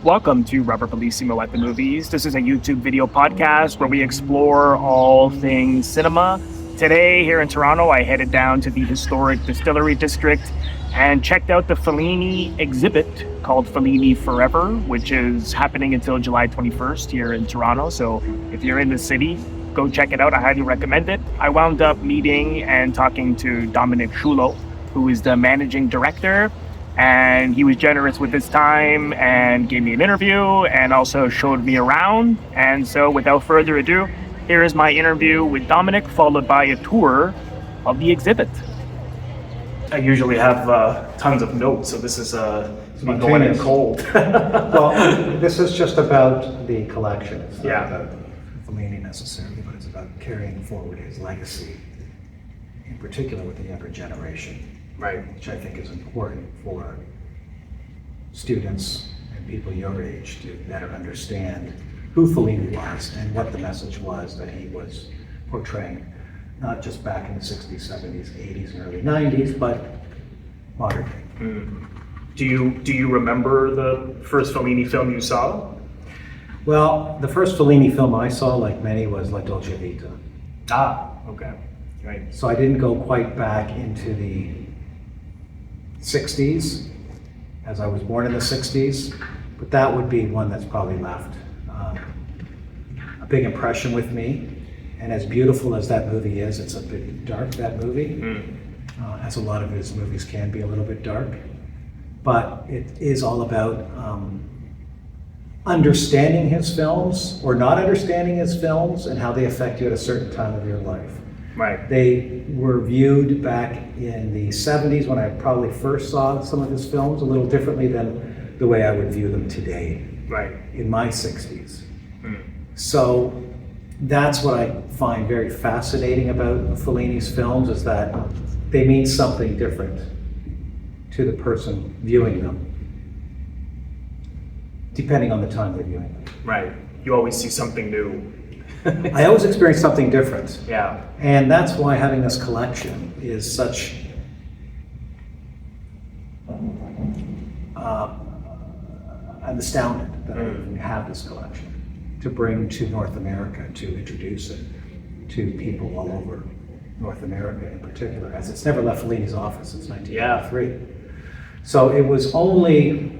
Welcome to Rubber Bellissimo at the Movies. This is a YouTube video podcast where we explore all things cinema. Today, here in Toronto, I headed down to the historic Distillery District and checked out the Fellini exhibit called Fellini Forever, which is happening until July 21st here in Toronto. So if you're in the city, go check it out. I highly recommend it. I wound up meeting and talking to Dominic Sciullo, who is the managing director. And he was generous with his time and gave me an interview and also showed me around. And so without further ado, here is my interview with Dominic, followed by a tour of the exhibit. I usually have tons of notes, so this is me going in cold. Well, this is just about the collection. It's not Yeah. about Fellini necessarily, but it's about carrying forward his legacy, in particular with the younger generation. Right. Which I think is important for students and people your age to better understand who Fellini was and what the message was that he was portraying, not just back in the 60s, 70s, 80s, and early 90s, but modern day. Do you remember the first Fellini film you saw? Well, the first Fellini film I saw, like many, was La Dolce Vita. Ah, okay. Right. So I didn't go quite back into the 60s, as I was born in the 60s, but that would be one that's probably left a big impression with me. And as beautiful as that movie is, it's a bit dark, that movie, as a lot of his movies can be a little bit dark. But it is all about understanding his films or not understanding his films and how they affect you at a certain time of your life. Right. They were viewed back in the 70s when I probably first saw some of his films a little differently than the way I would view them today. Right. In my 60s. So that's what I find very fascinating about Fellini's films, is that they mean something different to the person viewing them, depending on the time they're viewing them. Right. You always see something new. I always experience something different. Yeah. And that's why having this collection is such I'm astounded that I even have this collection to bring to North America, to introduce it to people all over North America in particular, as it's never left Fellini's office since 1993. So it was only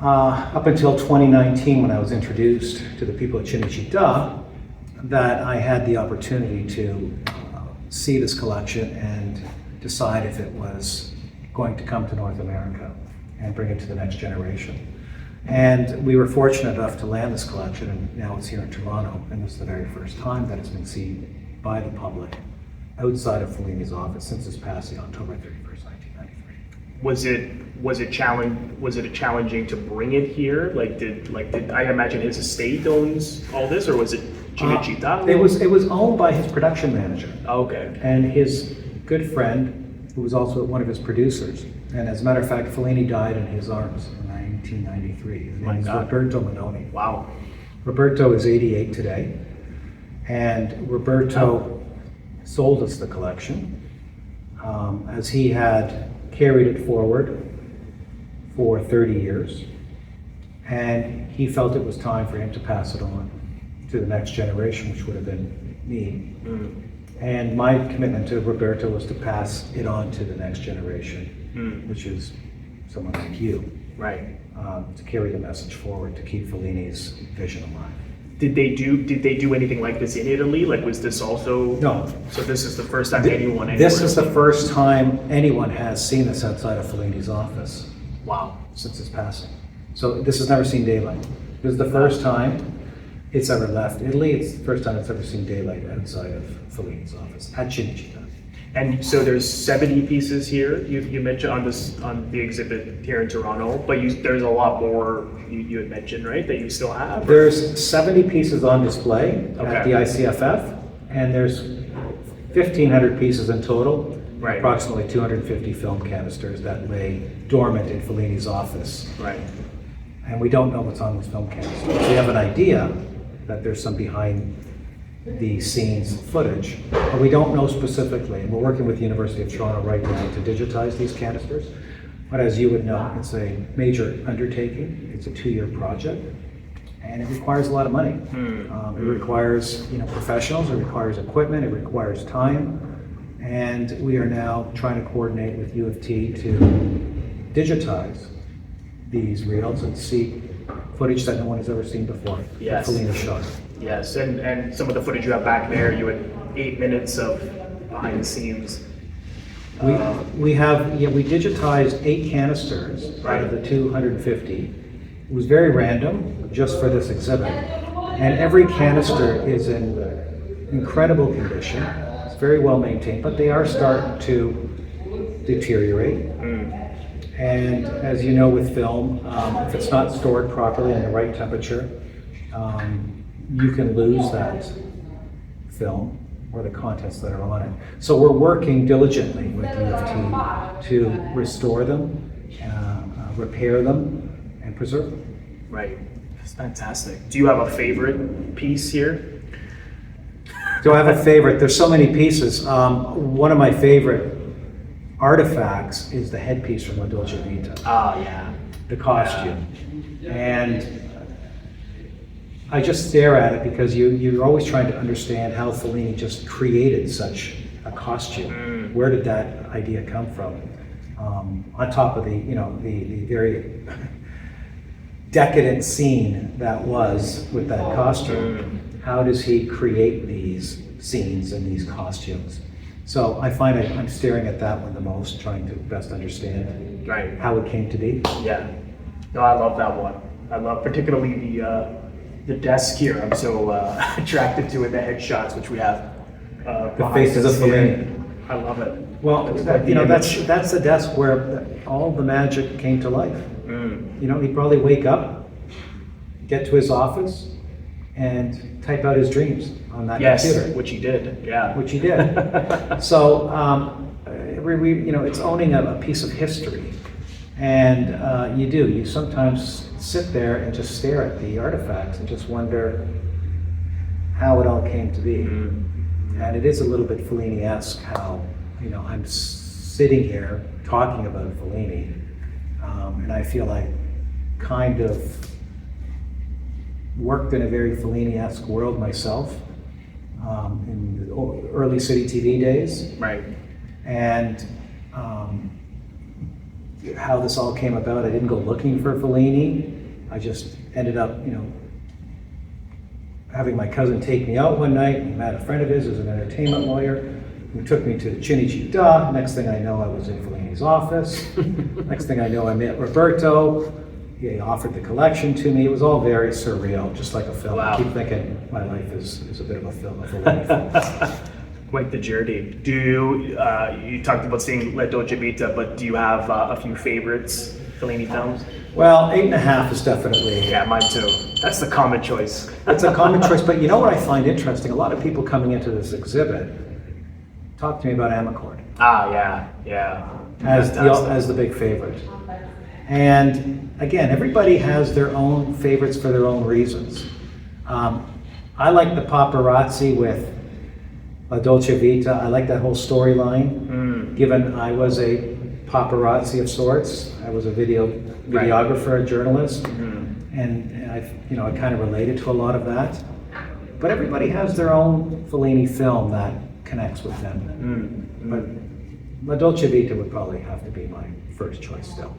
up until 2019, when I was introduced to the people at Cinecittà, that I had the opportunity to see this collection and decide if it was going to come to North America and bring it to the next generation. And we were fortunate enough to land this collection, and now it's here in Toronto, and this is the very first time that it's been seen by the public outside of Fellini's office since his passing October 31st, 1993. Was it challenging to bring it here? Did I imagine his estate owns all this, or was it Cinecittà? It was owned by his production manager. Okay. And his good friend, who was also one of his producers. And as a matter of fact, Fellini died in his arms in 1993. His name is Roberto Minoni. Wow. Roberto is 88 today. And Roberto sold us the collection, as he had carried it forward for 30 years. And he felt it was time for him to pass it on to the next generation, which would have been me. And my commitment to Roberto was to pass it on to the next generation, which is someone like you. Right. To carry the message forward, to keep Fellini's vision alive. Did they do anything like this in Italy? Like, was this also? No. So this is the first time anyone. This is the first time anyone has seen this outside of Fellini's office. Wow. Since his passing. So this has never seen daylight. This is the first time it's ever left Italy. It's the first time it's ever seen daylight outside of Fellini's office at Cinecittà. And so there's 70 pieces here. You mentioned on the exhibit here in Toronto, but there's a lot more you had mentioned, right? That you still have. There's 70 pieces on display at the Okay. ICFF, and there's 1,500 pieces in total. Right. Approximately 250 film canisters that lay dormant in Fellini's office. Right. And we don't know what's on those film canisters. We have an idea that there's some behind the scenes footage, but we don't know specifically. And we're working with the University of Toronto right now to digitize these canisters. But as you would know, it's a major undertaking. It's a 2-year project, and it requires a lot of money. It requires, professionals. It requires equipment. It requires time. And we are now trying to coordinate with U of T to digitize these reels and see footage that no one has ever seen before. Yes. Fellini shot. Yes, and some of the footage you have back there, you had 8 minutes of behind the scenes. We digitized 8 canisters out of the 250. It was very random, just for this exhibit. And every canister is in incredible condition. It's very well maintained, but they are starting to deteriorate. And as you know with film, if it's not stored properly in the right temperature, you can lose that film or the contents that are on it. So we're working diligently with U of T to restore them, repair them, and preserve them. Right. That's fantastic. Do you have a favorite piece here? Do I have a favorite? There's so many pieces. One of my favorite artifacts is the headpiece from La Dolce Vita. Ah, yeah. The costume. And I just stare at it because you're always trying to understand how Fellini just created such a costume. Where did that idea come from? On top of the very decadent scene that was with that costume, how does he create these scenes and these costumes? So I find I'm staring at that one the most, trying to best understand how it came to be. Yeah. No, I love that one. I love particularly the desk here. I'm so attracted to it, the headshots which we have. The faces of Fellini. I love it. Well, that's the desk where all the magic came to life. He'd probably wake up, get to his office, and type out his dreams on that computer. Which he did. Yeah. Which he did. So, it's owning a piece of history. And you sometimes sit there and just stare at the artifacts and just wonder how it all came to be. And it is a little bit Fellini-esque how, I'm sitting here talking about Fellini, and I feel like kind of worked in a very Fellini-esque world myself in the early City TV days. Right. And how this all came about, I didn't go looking for Fellini. I just ended up, having my cousin take me out one night. He met a friend of his who's an entertainment lawyer who took me to Cinecittà. Next thing I know, I was in Fellini's office. Next thing I know, I met Roberto. He offered the collection to me. It was all very surreal, just like a film. Wow. I keep thinking my life is a bit of a film, a Fellini film. Quite the journey. Do you talked about seeing La Dolce Vita, but do you have a few favorites, Fellini films? Well, 8.5 is definitely... Yeah, mine too. That's the common choice. It's a common choice, but you know what I find interesting? A lot of people coming into this exhibit talk to me about Amicord. Ah, yeah. As the big favorite. And again, everybody has their own favorites for their own reasons. I like the paparazzi with La Dolce Vita. I like that whole storyline, given I was a paparazzi of sorts. I was a videographer, a journalist, and I kind of related to a lot of that. But everybody has their own Fellini film that connects with them. But La Dolce Vita would probably have to be my first choice still.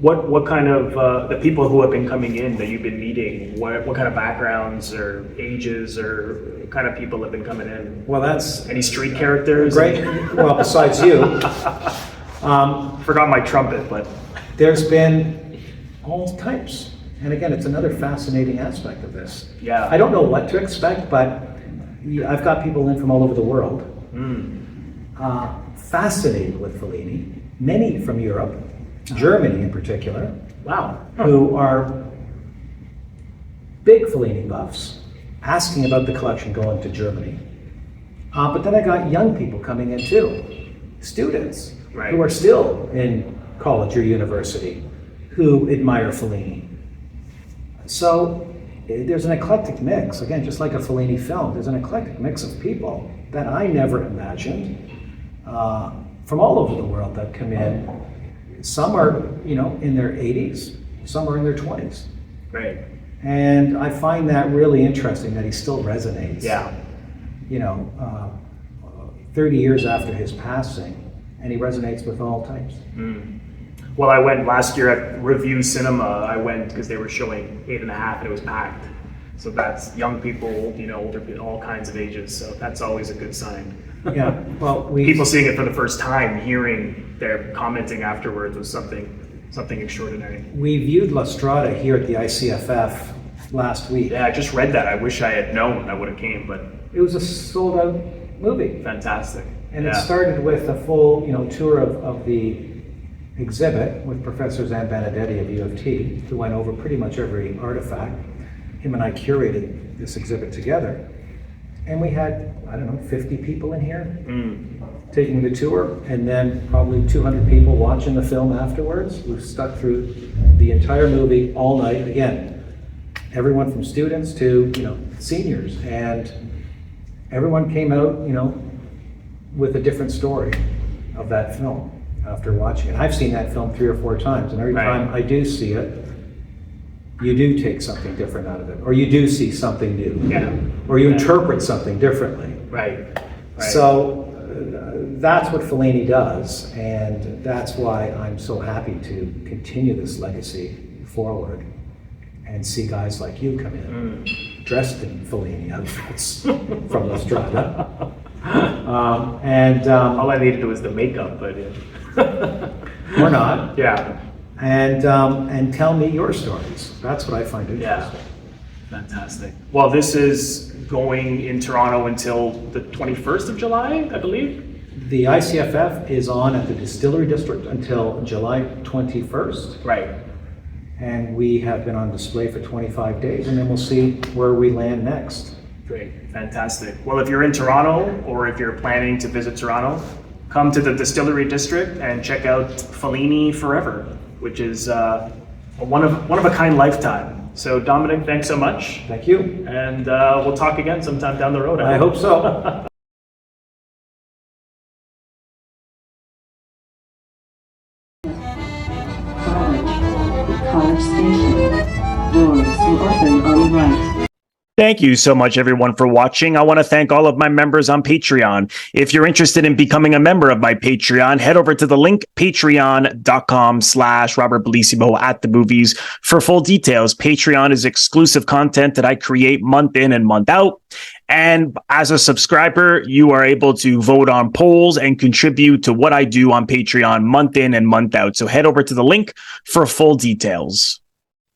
What kind of the people who have been coming in that you've been meeting? What kind of backgrounds or ages or kind of people have been coming in? Well, that's any street characters? Great. Well, besides you, forgot my trumpet, but there's been all types. And again, it's another fascinating aspect of this. Yeah. I don't know what to expect, but I've got people in from all over the world, fascinated with Fellini. Many from Europe. Germany in particular. Wow. Who are big Fellini buffs, asking about the collection going to Germany. But then I got young people coming in too, students who are still in college or university who admire Fellini. So there's an eclectic mix, again, just like a Fellini film, there's an eclectic mix of people that I never imagined from all over the world that come in some are, in their 80s, some are in their 20s. Right. And I find that really interesting that he still resonates. Yeah. 30 years after his passing, and he resonates with all types. Well, I went last year at Review Cinema. I went because they were showing 8.5 and it was packed. So that's young people, older people, all kinds of ages. So that's always a good sign. Yeah, well, People seeing it for the first time, hearing their commenting afterwards was something extraordinary. we viewed La Strada here at the ICFF last week. Yeah, I just read that. I wish I had known I would have came, but It was a sold-out movie. fantastic. And Yeah. it started with a full, tour of the exhibit with Professor Zan Benedetti of U of T, who went over pretty much every artifact. Him and I curated this exhibit together. And we had, 50 people in here taking the tour, and then probably 200 people watching the film afterwards. We stuck through the entire movie all night. Again, everyone from students to, seniors. And everyone came out, with a different story of that film after watching it. I've seen that film 3 or 4 times, and every Right. time I do see it, you do take something different out of it, or you do see something new, Yeah. or you interpret something differently. Right. So that's what Fellini does, and that's why I'm so happy to continue this legacy forward and see guys like you come in dressed in Fellini outfits from La Strada. All I needed was the makeup, but Or not, yeah. and tell me your stories. That's what I find Yeah. interesting. Fantastic. Well, this is going in Toronto until the 21st of July, I believe. The ICFF is on at the Distillery District until July 21st, Right. and we have been on display for 25 days, and then we'll see where we land next. Great. Fantastic. Well, if you're in Toronto or if you're planning to visit Toronto, come to the Distillery District and check out Fellini Forever, which is a one of a kind lifetime. So Dominic, thanks so much. Thank you. And we'll talk again sometime down the road. I hope so. College Station. Doors will open on the right. Thank you so much, everyone, for watching. I want to thank all of my members on Patreon. If you're interested in becoming a member of my Patreon, head over to the link, patreon.com/Robert Bellissimo at the movies for full details. Patreon is exclusive content that I create month in and month out. And as a subscriber, you are able to vote on polls and contribute to what I do on Patreon month in and month out. So head over to the link for full details.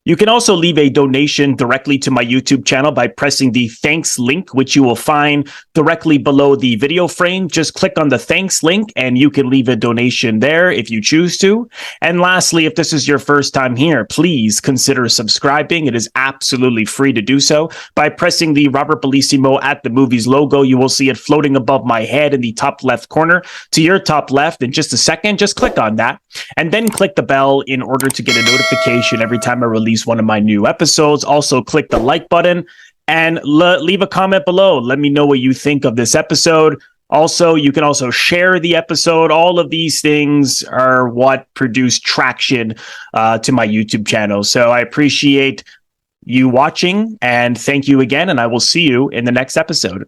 You can also leave a donation directly to my YouTube channel by pressing the thanks link, which you will find directly below the video frame. Just click on the thanks link and you can leave a donation there if you choose to. And lastly, if this is your first time here, please consider subscribing. It is absolutely free to do so. By pressing the Robert Bellissimo at the movies logo, you will see it floating above my head in the top left corner. To your top left in just a second, just click on that and then click the bell in order to get a notification every time I release one of my new episodes. Also click the like button and leave a comment below. Let me know what you think of this episode. Also, you can also share the episode. All of these things are what produce traction to my YouTube channel. So I appreciate you watching and thank you again. And I will see you in the next episode.